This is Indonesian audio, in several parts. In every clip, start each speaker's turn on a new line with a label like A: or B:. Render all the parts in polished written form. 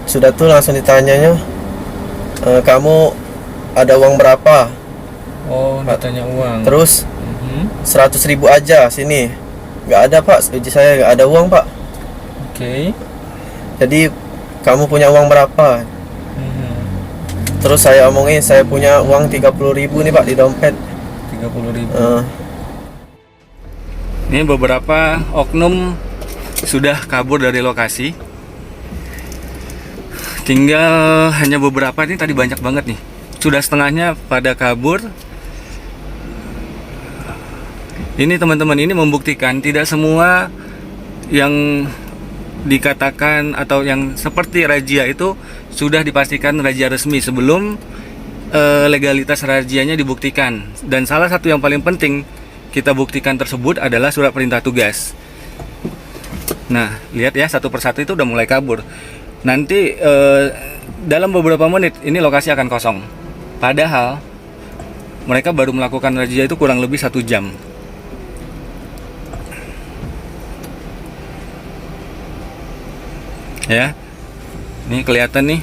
A: Sudah tuh langsung ditanyanya, kamu ada uang berapa?
B: Oh, ditanya uang.
A: Terus
B: Mhm.
A: 100.000 aja sini. Nggak ada pak, uji saya nggak ada uang pak.
B: Oke.
A: Jadi kamu punya uang berapa?
B: Mhm.
A: Terus saya omongin saya punya uang 30.000 nih pak di dompet.
B: 30.000.
A: Eh,
B: Ini beberapa oknum sudah kabur dari lokasi. Tinggal hanya beberapa, ini tadi banyak banget nih. Sudah setengahnya pada kabur. Ini teman-teman, ini membuktikan tidak semua yang dikatakan atau yang seperti razia itu sudah dipastikan razia resmi sebelum legalitas razianya dibuktikan. Dan salah satu yang paling penting kita buktikan tersebut adalah surat perintah tugas. Nah, lihat ya, satu persatu itu udah mulai kabur. Nanti dalam beberapa menit ini lokasi akan kosong. Padahal mereka baru melakukan razia itu kurang lebih 1 jam. Ya, ini kelihatan nih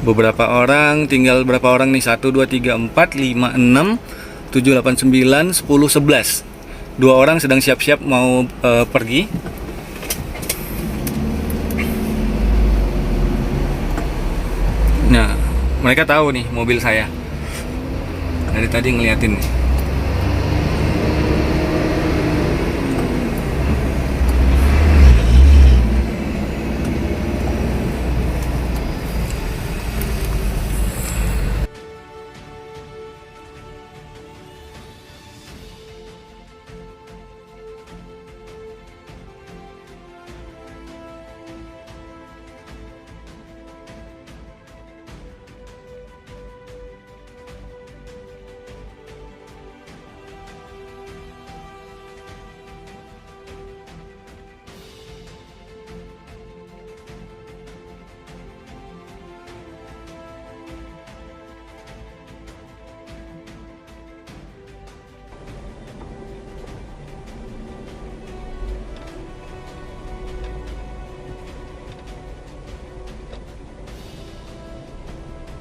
B: beberapa orang, tinggal berapa orang nih? 1, 2, 3, 4, 5, 6, 7, 8, 9, 10, 11. 2 orang sedang siap-siap mau pergi. Nah, mereka tahu nih mobil saya. Dari tadi ngeliatin nih.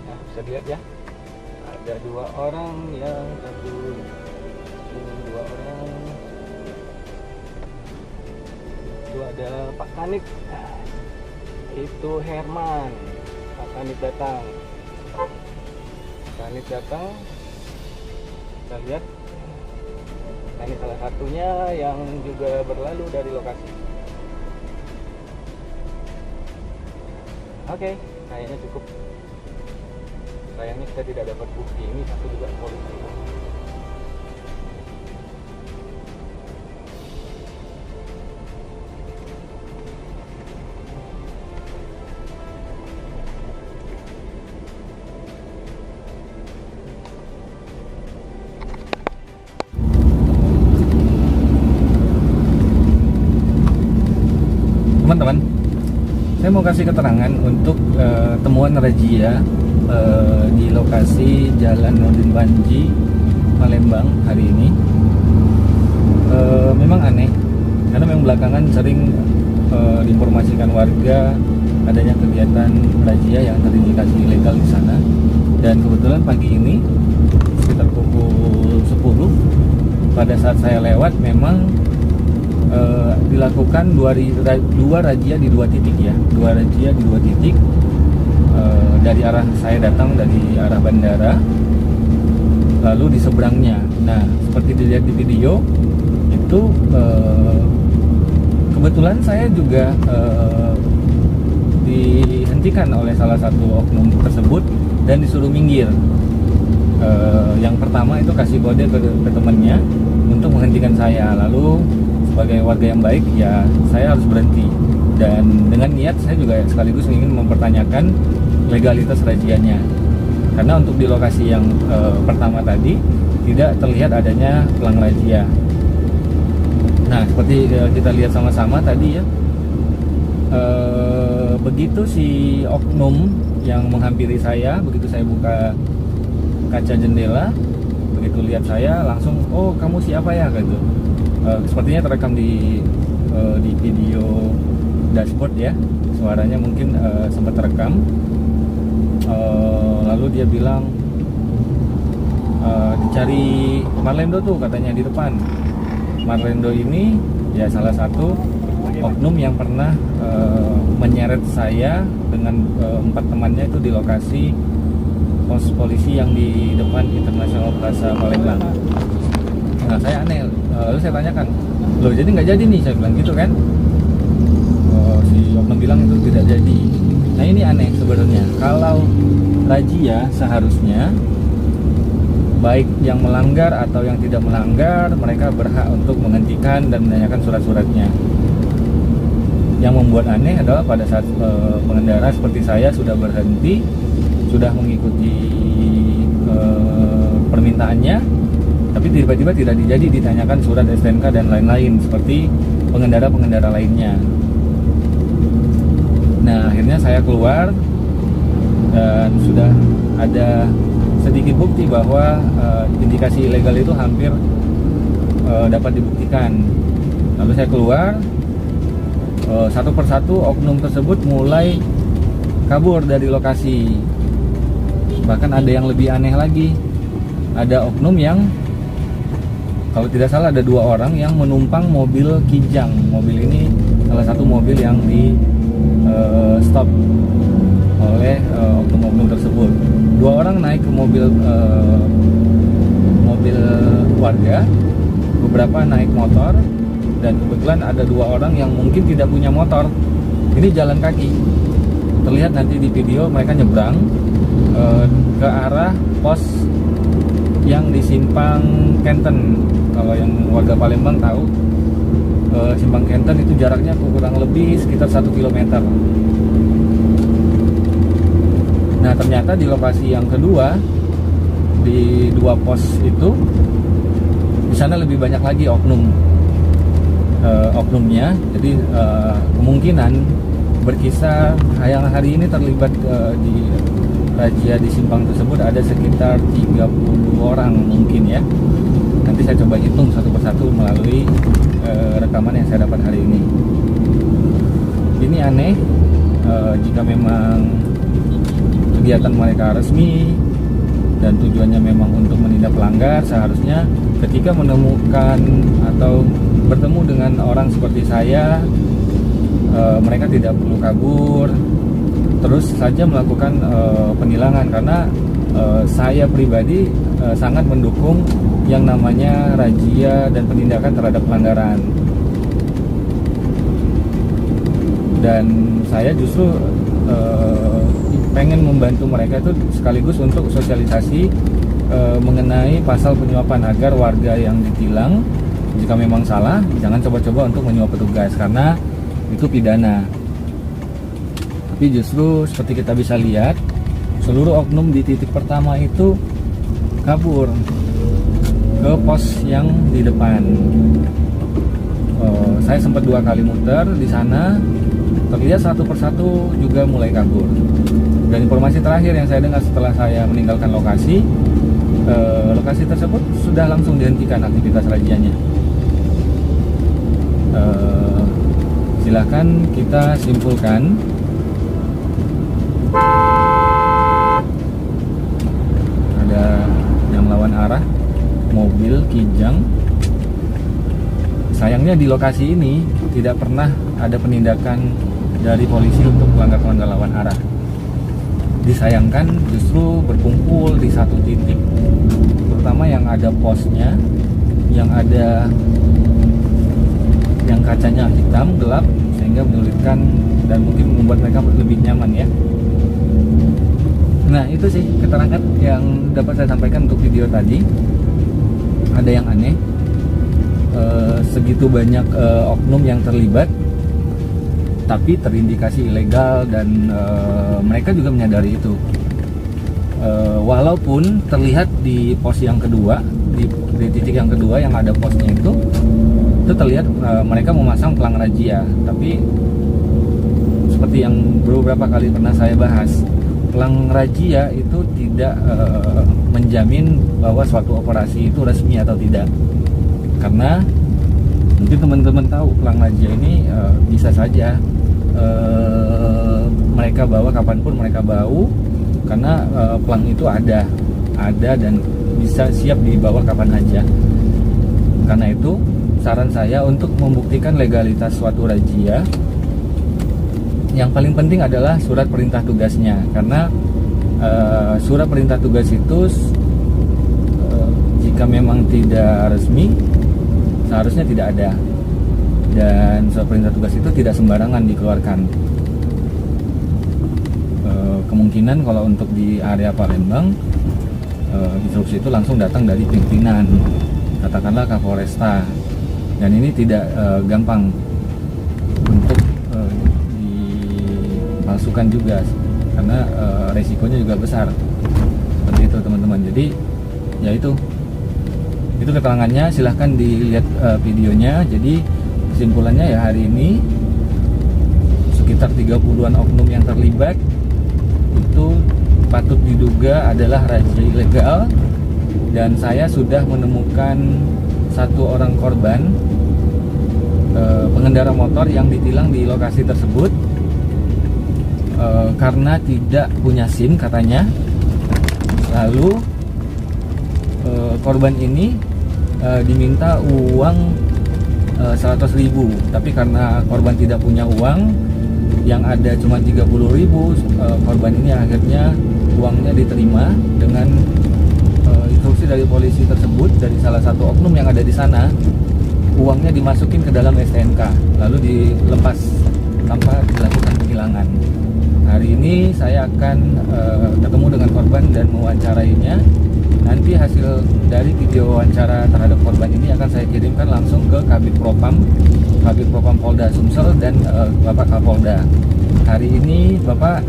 B: Nah, bisa dilihat ya, ada 2 orang yang kabur. 2 orang. Itu ada Pak Kanit. Nah, itu Herman. Pak Kanit datang. Pak Kanit datang. Kita lihat. Nah, ini salah satunya yang juga berlalu dari lokasi. Oke, kayaknya cukup. Sayangnya kita tidak dapat bukti. Ini satu juga polisi. Teman-teman, saya mau kasih keterangan untuk temuan razia di lokasi Jalan Nurdin Panji, Palembang hari ini. Memang aneh, karena memang belakangan sering diinformasikan warga adanya kegiatan razia yang terindikasi ilegal di sana. Dan kebetulan pagi ini sekitar pukul 10 pada saat saya lewat memang dilakukan dua razia di 2 titik ya, 2 razia di 2 titik. Dari arah saya datang dari arah bandara, lalu di seberangnya. Nah, seperti dilihat di video itu, kebetulan saya juga dihentikan oleh salah satu oknum tersebut dan disuruh minggir. Yang pertama itu kasih kode ke temannya untuk menghentikan saya. Lalu sebagai warga yang baik ya saya harus berhenti, dan dengan niat saya juga sekaligus ingin mempertanyakan legalitas razianya, karena untuk di lokasi yang pertama tadi tidak terlihat adanya pelang razia. Nah, seperti kita lihat sama-sama tadi ya, begitu si oknum yang menghampiri saya, begitu saya buka kaca jendela, begitu lihat saya langsung, oh kamu siapa ya gitu. Sepertinya terekam di video dashboard ya, suaranya mungkin sempat terekam. Lalu dia bilang dicari Marlendo tuh katanya di depan. Marlendo ini ya salah satu oknum yang pernah menyeret saya dengan 4 temannya itu di lokasi pos polisi yang di depan International Plaza Palembang. Nah saya aneh, lalu saya tanyakan, loh jadi nggak jadi nih, saya bilang gitu kan. Si oknum bilang itu tidak jadi. Nah ini aneh sebenarnya, kalau razia seharusnya baik yang melanggar atau yang tidak melanggar, mereka berhak untuk menghentikan dan menanyakan surat-suratnya. Yang membuat aneh adalah pada saat pengendara seperti saya sudah berhenti, sudah mengikuti permintaannya, tapi tiba-tiba tidak ditanyakan surat STNK dan lain-lain seperti pengendara-pengendara lainnya. Nah akhirnya saya keluar dan sudah ada sedikit bukti bahwa indikasi ilegal itu hampir dapat dibuktikan. Lalu saya keluar, satu persatu oknum tersebut mulai kabur dari lokasi. Bahkan ada yang lebih aneh lagi, ada oknum yang kalau tidak salah ada 2 orang yang menumpang mobil Kijang. Mobil ini salah satu mobil yang di stop oleh oknum-oknum tersebut. 2 orang naik ke mobil warga, beberapa naik motor, dan kebetulan ada 2 orang yang mungkin tidak punya motor. Ini jalan kaki. Terlihat nanti di video mereka nyebrang ke arah pos yang di Simpang Kenten. Kalau yang warga Palembang tahu, Simpang Kenten itu jaraknya kurang lebih sekitar 1 km. Nah ternyata di lokasi yang kedua, di 2 pos itu, di sana lebih banyak lagi oknumnya. Jadi kemungkinan berkisar yang hari ini terlibat di razia di simpang tersebut ada sekitar 30 orang mungkin ya. Nanti saya coba hitung satu persatu melalui rekaman yang saya dapat hari ini. Ini aneh, jika memang kegiatan mereka resmi dan tujuannya memang untuk menindak pelanggar, seharusnya ketika menemukan atau bertemu dengan orang seperti saya, mereka tidak perlu kabur, terus saja melakukan penilangan. Karena saya pribadi sangat mendukung yang namanya razia dan penindakan terhadap pelanggaran. Dan saya justru pengen membantu mereka itu sekaligus untuk sosialisasi mengenai pasal penyuapan, agar warga yang ditilang jika memang salah jangan coba-coba untuk menyuap petugas, karena itu pidana. Tapi justru seperti kita bisa lihat, seluruh oknum di titik pertama itu kabur ke pos yang di depan. Saya sempat 2 kali muter di sana, terlihat satu persatu juga mulai kabur. Dan informasi terakhir yang saya dengar setelah saya meninggalkan lokasi, lokasi tersebut sudah langsung dihentikan aktivitas rajianya. Silahkan kita simpulkan. Ada yang melawan arah, mobil Kijang. Sayangnya di lokasi ini tidak pernah ada penindakan dari polisi untuk pelanggar-pelanggar lawan arah. Disayangkan justru berkumpul di satu titik, terutama yang ada posnya, yang ada yang kacanya hitam gelap, sehingga menyulitkan dan mungkin membuat mereka lebih nyaman ya. Nah itu sih keterangan yang dapat saya sampaikan untuk video tadi. Ada yang aneh, segitu banyak oknum yang terlibat tapi terindikasi ilegal, dan mereka juga menyadari itu. Walaupun terlihat di pos yang kedua, di titik yang kedua yang ada posnya itu terlihat mereka memasang pelang razia. Tapi seperti yang beberapa kali pernah saya bahas, pelang razia itu tidak menjamin bahwa suatu operasi itu resmi atau tidak. Karena mungkin teman-teman tahu, pelang razia ini bisa saja mereka bawa kapanpun mereka bawa, karena plang itu ada dan bisa siap dibawa kapan aja. Karena itu saran saya untuk membuktikan legalitas suatu razia, yang paling penting adalah surat perintah tugasnya, karena surat perintah tugas itu jika memang tidak resmi seharusnya tidak ada, dan surat perintah tugas itu tidak sembarangan dikeluarkan. Kemungkinan kalau untuk di area Palembang, instruksi itu langsung datang dari pimpinan, katakanlah Kapolresta, dan ini tidak gampang untuk dipalsukan juga, karena resikonya juga besar. Seperti itu teman-teman. Jadi ya itu keterangannya, silahkan dilihat videonya. Jadi kesimpulannya ya, hari ini sekitar 30-an oknum yang terlibat itu patut diduga adalah razia ilegal, dan saya sudah menemukan satu orang korban pengendara motor yang ditilang di lokasi tersebut karena tidak punya SIM katanya. Lalu korban ini diminta uang 100.000, tapi karena korban tidak punya uang, yang ada cuma 30.000, korban ini akhirnya uangnya diterima dengan instruksi dari polisi tersebut, dari salah satu oknum yang ada di sana. Uangnya dimasukin ke dalam STNK lalu dilepas tanpa dilakukan penghilangan. Hari ini saya akan ketemu dengan korban dan mewawancarainya. Nanti hasil dari video wawancara terhadap korban ini akan saya kirimkan langsung ke Kabid Propam Polda Sumsel dan Bapak Kapolda. Hari ini Bapak,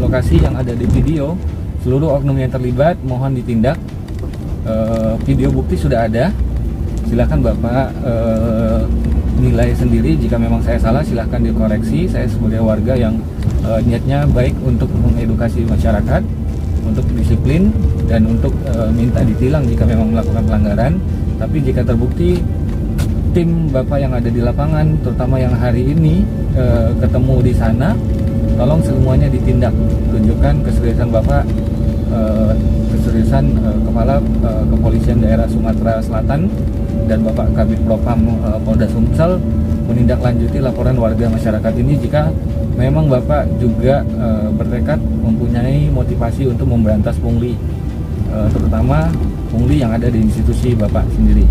B: lokasi yang ada di video, seluruh oknum yang terlibat mohon ditindak. Video bukti sudah ada, silahkan Bapak nilai sendiri. Jika memang saya salah silahkan dikoreksi. Saya sebagai warga yang niatnya baik untuk mengedukasi masyarakat, untuk disiplin, dan untuk minta ditilang jika memang melakukan pelanggaran. Tapi jika terbukti, tim Bapak yang ada di lapangan, terutama yang hari ini ketemu di sana, tolong semuanya ditindak. Tunjukkan keseriusan Bapak, keseriusan Kepala Kepolisian Daerah Sumatera Selatan dan Bapak Kabid Propam Polda Sumsel menindaklanjuti laporan warga masyarakat ini jika memang Bapak juga bertekad mempunyai motivasi untuk memberantas pungli, terutama pungli yang ada di institusi Bapak sendiri.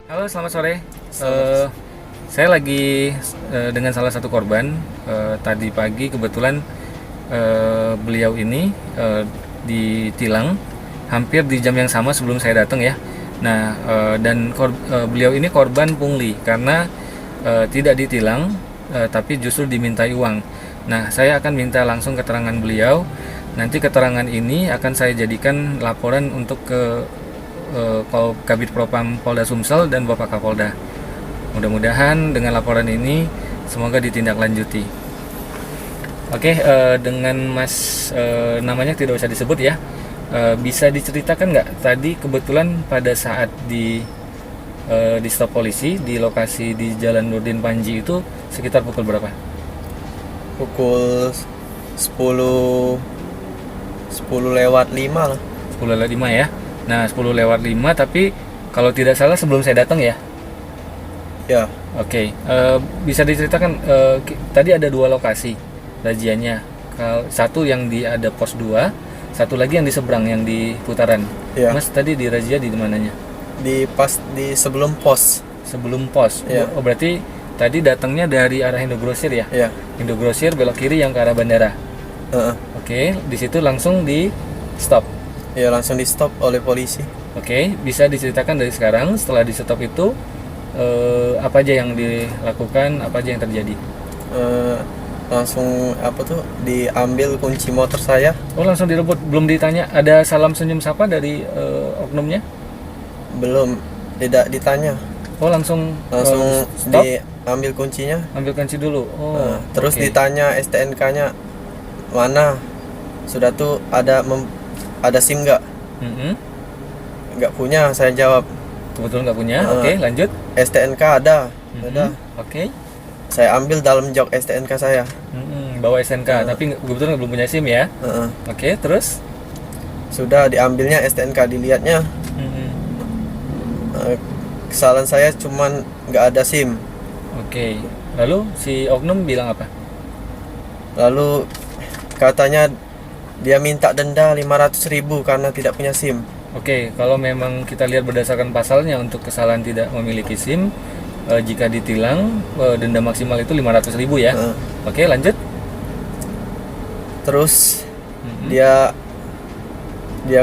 B: Halo, selamat sore. Saya lagi dengan salah satu korban. Tadi pagi kebetulan beliau ini ditilang hampir di jam yang sama sebelum saya datang ya. Nah, dan beliau ini korban pungli karena tidak ditilang, tapi justru dimintai uang. Nah, saya akan minta langsung keterangan beliau. Nanti keterangan ini akan saya jadikan laporan untuk ke Kabid Propam Polda Sumsel dan Bapak Kapolda. Mudah-mudahan dengan laporan ini semoga ditindaklanjuti. Oke, dengan Mas namanya tidak usah disebut ya. Bisa diceritakan nggak tadi kebetulan pada saat di stop polisi di lokasi di Jalan Nurdin Panji itu sekitar pukul berapa?
A: Pukul 10 lewat 5 lah.
B: 10 lewat 5 ya. Nah, 10 lewat 5, tapi kalau tidak salah sebelum saya datang ya.
A: Ya.
B: Oke, bisa diceritakan tadi ada 2 lokasi rajianya. Satu yang ada pos 2, satu lagi yang di seberang, yang di putaran.
A: Ya.
B: Mas tadi di razia di mananya?
A: Di sebelum pos.
B: Sebelum pos.
A: Ya.
B: Oh, berarti tadi datangnya dari arah Indogrosir ya?
A: Ya.
B: Indogrosir belok kiri yang ke arah bandara. Oke, di situ langsung di stop.
A: Ya, langsung di stop oleh polisi.
B: Oke, bisa diceritakan dari sekarang setelah di stop itu apa aja yang dilakukan, apa aja yang terjadi?
A: Langsung diambil kunci motor saya.
B: Oh, langsung direbut, belum ditanya ada salam senyum sapa dari oknumnya?
A: Belum, tidak ditanya.
B: Oh, langsung stop,
A: diambil kuncinya.
B: ambil kunci dulu. Oh,
A: terus
B: oke.
A: ditanya STNK-nya mana, sudah tuh ada SIM nggak? Nggak punya, saya jawab.
B: Kebetulan nggak punya. Oke, lanjut.
A: STNK ada, Udah,
B: Oke.
A: saya ambil dalam jok STNK saya.
B: Bawa SNK, tapi kebetulan belum punya SIM ya.
A: Heeh.
B: Oke, terus?
A: Sudah diambilnya STNK, dilihatnya kesalahan saya cuman nggak ada SIM.
B: Oke. Lalu si oknum bilang apa?
A: Lalu katanya dia minta denda 500.000 karena tidak punya SIM.
B: Oke, kalau memang kita lihat berdasarkan pasalnya untuk kesalahan tidak memiliki SIM, jika ditilang denda maksimal itu 500.000 ya. Oke, lanjut.
A: Terus dia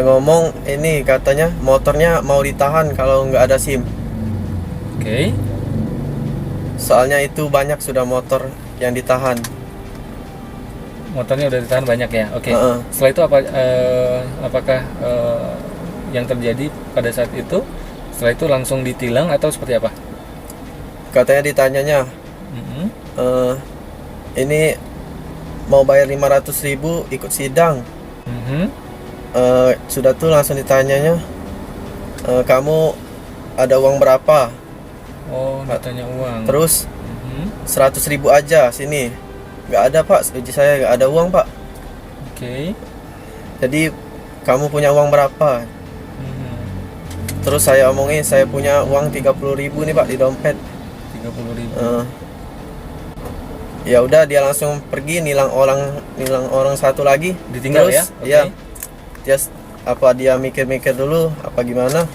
A: ngomong ini katanya motornya mau ditahan kalau nggak ada SIM.
B: Oke.
A: Soalnya itu banyak sudah motor yang ditahan.
B: Motornya udah ditahan banyak ya. Oke. Setelah itu apakah yang terjadi pada saat itu? Setelah itu langsung ditilang atau seperti apa?
A: Katanya ditanyanya, ini mau bayar 500.000 ikut sidang. Sudah tuh langsung ditanyanya, kamu ada uang berapa?
B: Oh, ditanya uang.
A: Terus 100.000 aja sini. Nggak ada pak, uji saya nggak ada uang pak.
B: Oke.
A: Jadi kamu punya uang berapa? Terus saya omongin saya punya uang 30.000 nih pak di dompet.
B: 30.000.
A: Ya udah, dia langsung pergi nilang orang satu lagi.
B: Ditinggal.
A: Terus,
B: ya?
A: Dia dia mikir-mikir dulu apa gimana.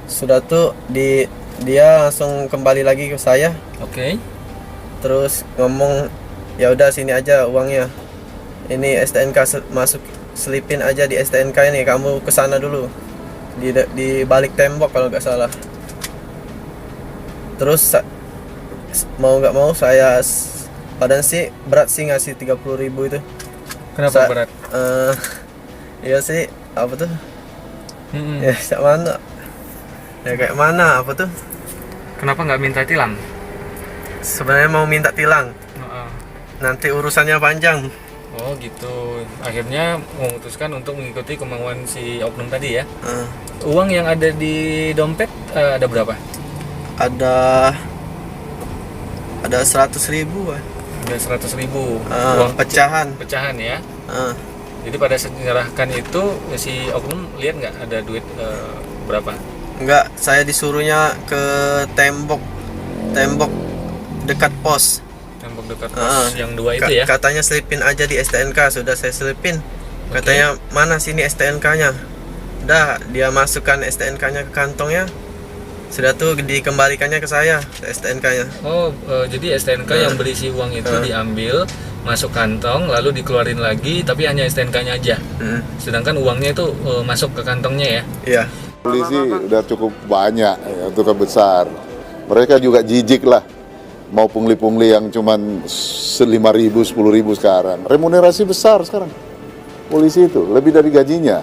A: Sudah tuh dia langsung kembali lagi ke saya.
B: Oke. Terus
A: Ngomong, ya udah sini aja uangnya. Ini STNK masuk, selipin aja di STNK ini. Kamu kesana dulu di balik tembok kalau nggak salah. Terus mau nggak mau saya badan sih berat sih ngasih 30.000 itu.
B: Kenapa berat?
A: Iya sih, apa tuh? Ya kayak mana? Ya kayak mana apa tuh?
B: Kenapa nggak minta tilang?
A: Sebenarnya mau minta tilang. Nanti urusannya panjang.
B: Oh gitu. Akhirnya memutuskan untuk mengikuti kemauan si oknum tadi ya. Uang yang ada di dompet ada berapa?
A: Ada 100.000.
B: Ada 100.000.
A: Uang pecahan.
B: Pecahan ya. Jadi pada saat menyerahkan itu si oknum lihat nggak ada duit berapa?
A: Enggak, saya disuruhnya ke tembok dekat pos.
B: Tembok dekat pos yang dua itu ya.
A: Katanya selipin aja di STNK, sudah saya selipin. Katanya mana sini STNK-nya? Udah, dia masukkan STNK-nya ke kantongnya. Sudah tuh dikembalikannya ke saya STNK-nya.
B: Oh, jadi STNK yang berisi uang itu diambil, masuk kantong, lalu dikeluarin lagi, tapi hanya STNK-nya aja. Sedangkan uangnya itu masuk ke kantongnya ya?
A: Iya.
C: Polisi udah cukup banyak, ya, tukar besar. Mereka juga jijik lah. Mau pungli-pungli yang cuman 5.000, 10.000 sekarang. Remunerasi besar sekarang. Polisi itu, lebih dari gajinya.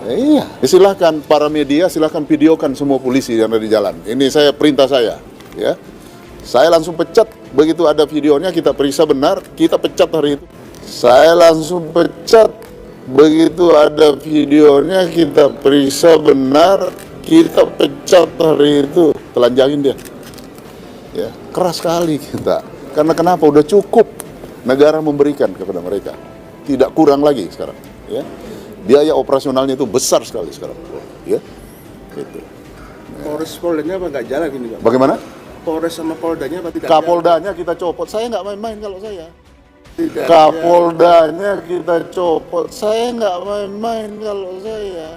C: Iya, silahkan para media, silahkan videokan semua polisi yang ada di jalan. Ini saya perintah saya, ya. Saya langsung pecat, begitu ada videonya kita periksa benar, kita pecat hari itu. Saya langsung pecat, begitu ada videonya kita periksa benar, kita pecat hari itu, telanjangin dia. Ya, keras sekali kita. Karena kenapa? Udah cukup negara memberikan kepada mereka, tidak kurang lagi sekarang. Ya, biaya operasionalnya itu besar sekali sekarang. Ya, gitu.
D: Polres Poldanya apa nggak jalan ini Pak?
C: Bagaimana?
D: Polres sama Poldanya apa tidak
C: Kapoldanya kita copot. Saya nggak main-main kalau saya.
D: Tidak
C: Kapoldanya kita copot. Saya nggak main-main kalau saya.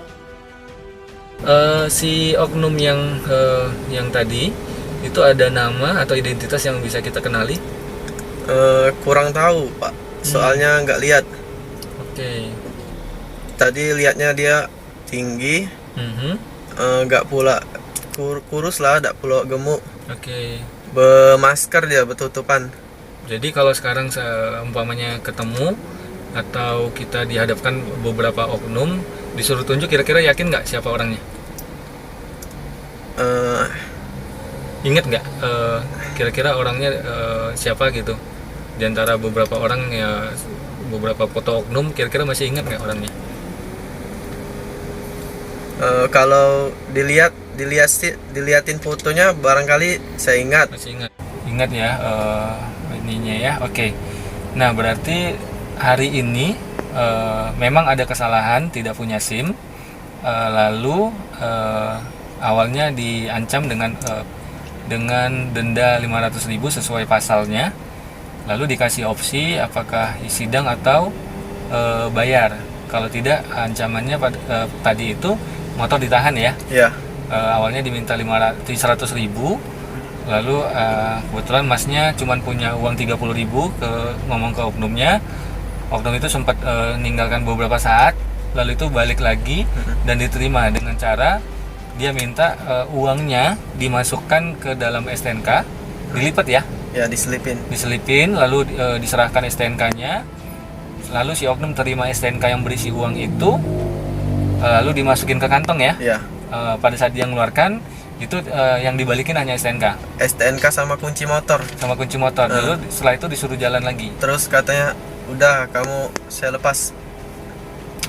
B: Si oknum yang tadi itu ada nama atau identitas yang bisa kita kenali?
A: Kurang tahu pak, soalnya nggak lihat.
B: Oke.
A: Tadi lihatnya dia tinggi, nggak pula kurus lah, nggak pula gemuk.
B: Oke.
A: Bermasker dia, bertutupan.
B: Jadi kalau sekarang seumpamanya ketemu atau kita dihadapkan beberapa oknum, disuruh tunjuk, kira-kira yakin nggak siapa orangnya? Ingat nggak kira-kira orangnya siapa gitu? Di antara beberapa orang ya, beberapa foto oknum, kira-kira masih ingat nggak orangnya?
A: Kalau dilihat diliatin fotonya barangkali saya ingat.
B: Masih ingat ya ininya ya. Oke. Nah, berarti hari ini memang ada kesalahan tidak punya SIM. Lalu awalnya diancam dengan denda 500.000 sesuai pasalnya. Lalu dikasih opsi apakah sidang atau bayar. Kalau tidak, ancamannya tadi itu motor ditahan ya.
A: Iya.
B: Awalnya diminta 100.000. Lalu kebetulan masnya cuma punya uang 30.000 ngomong ke oknumnya. Oknum itu sempat meninggalkan beberapa saat, lalu itu balik lagi dan diterima dengan cara dia minta uangnya dimasukkan ke dalam STNK, dilipat ya.
A: Ya, diselipin
B: lalu diserahkan STNK-nya. Lalu si oknum terima STNK yang berisi uang itu, lalu dimasukin ke kantong ya.
A: Iya.
B: Pada saat dia mengeluarkan itu yang dibalikin hanya STNK
A: sama kunci motor.
B: Lalu setelah itu disuruh jalan lagi.
A: Terus katanya udah kamu saya lepas.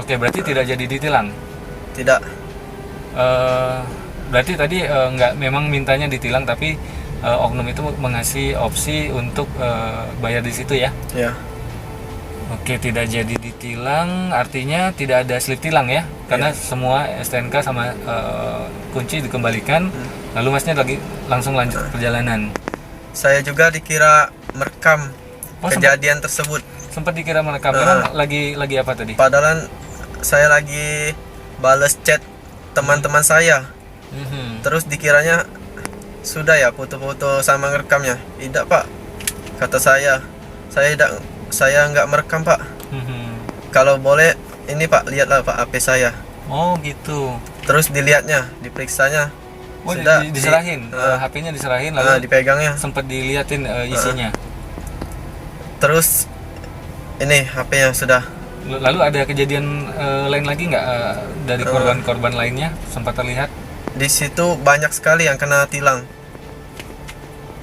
B: Oke, berarti tidak jadi ditilang.
A: Tidak.
B: Berarti tadi nggak, memang mintanya ditilang, tapi oknum itu mengasih opsi untuk bayar di situ ya.
A: Ya.
B: Oke, tidak jadi ditilang, artinya tidak ada slip tilang ya, karena semua STNK sama kunci dikembalikan. Lalu masnya langsung lanjut perjalanan.
A: Saya juga dikira merekam kejadian tersebut.
B: Sempat dikira merekam. Memang lagi apa tadi?
A: Padahal saya lagi bales chat teman-teman saya. Terus dikiranya sudah ya foto-foto sama ngerekamnya. Tidak, Pak, kata saya nggak merekam, Pak. Kalau boleh ini, Pak, lihatlah, Pak, HP saya.
B: Oh gitu.
A: Terus dilihatnya, diperiksanya.
B: Oh,
A: sudah
B: diserahin, HP-nya diserahin, lalu
A: dipegangnya.
B: sempat diliatin isinya.
A: Terus ini HP-nya sudah.
B: Lalu ada kejadian lain lagi nggak dari korban-korban lainnya sempat terlihat?
A: Di situ banyak sekali yang kena tilang.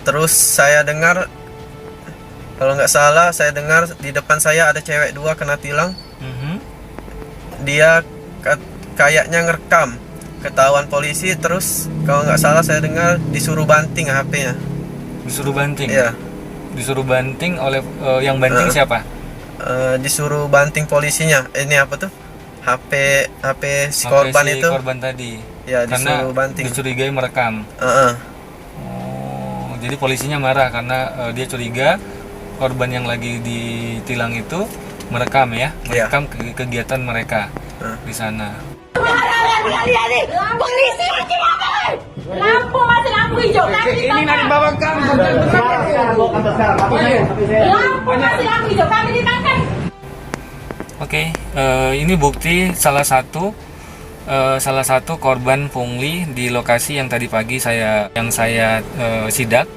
A: Terus saya dengar, kalau nggak salah saya dengar di depan saya ada cewek 2 kena tilang. Dia kayaknya ngerekam, ketahuan polisi. Terus kalau nggak salah saya dengar disuruh banting HP-nya. Disuruh banting? Iya.
B: Disuruh banting oleh yang banting siapa?
A: Disuruh banting polisinya. Ini apa tuh? HP si korban itu.
B: Korban tadi.
A: Ya, disuruh
B: karena
A: banting.
B: Dicurigai merekam. Oh, jadi polisinya marah karena dia curiga korban yang lagi ditilang itu merekam ya, merekam kegiatan mereka di sana.
E: Polisi masih ngapain? Lampu masih lampu hijau. Ini nanti bawa kamu. Lampu masih lampu hijau. Kami ditangkap.
B: Oke, ini bukti salah satu korban pungli di lokasi yang tadi pagi saya sidak.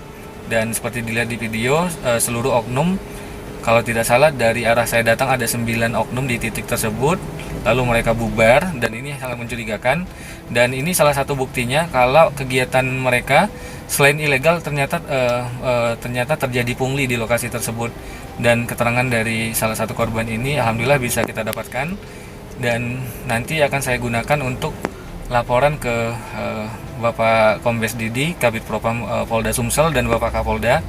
B: Dan seperti dilihat di video, seluruh oknum, kalau tidak salah dari arah saya datang ada 9 oknum di titik tersebut. Lalu mereka bubar, dan ini sangat mencurigakan. Dan ini salah satu buktinya kalau kegiatan mereka selain ilegal ternyata terjadi pungli di lokasi tersebut. Dan keterangan dari salah satu korban ini alhamdulillah bisa kita dapatkan, dan nanti akan saya gunakan untuk laporan ke Bapak Kombes Didi, Kabid Propam Polda Sumsel, dan Bapak Kapolda.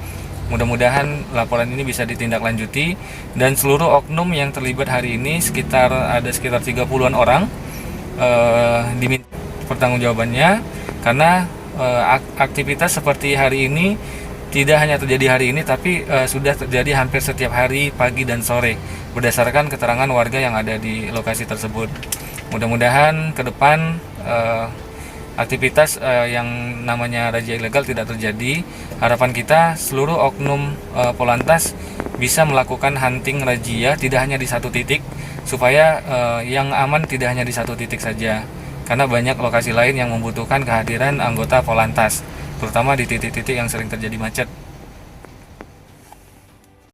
B: Mudah-mudahan laporan ini bisa ditindaklanjuti, dan seluruh oknum yang terlibat hari ini sekitar 30-an orang diminta pertanggungjawabannya, karena aktivitas seperti hari ini tidak hanya terjadi hari ini, tapi sudah terjadi hampir setiap hari pagi dan sore berdasarkan keterangan warga yang ada di lokasi tersebut. Mudah-mudahan ke depan aktivitas yang namanya razia ilegal tidak terjadi. Harapan kita seluruh oknum Polantas bisa melakukan hunting razia tidak hanya di satu titik, supaya yang aman tidak hanya di satu titik saja, karena banyak lokasi lain yang membutuhkan kehadiran anggota Polantas, terutama di titik-titik yang sering terjadi macet.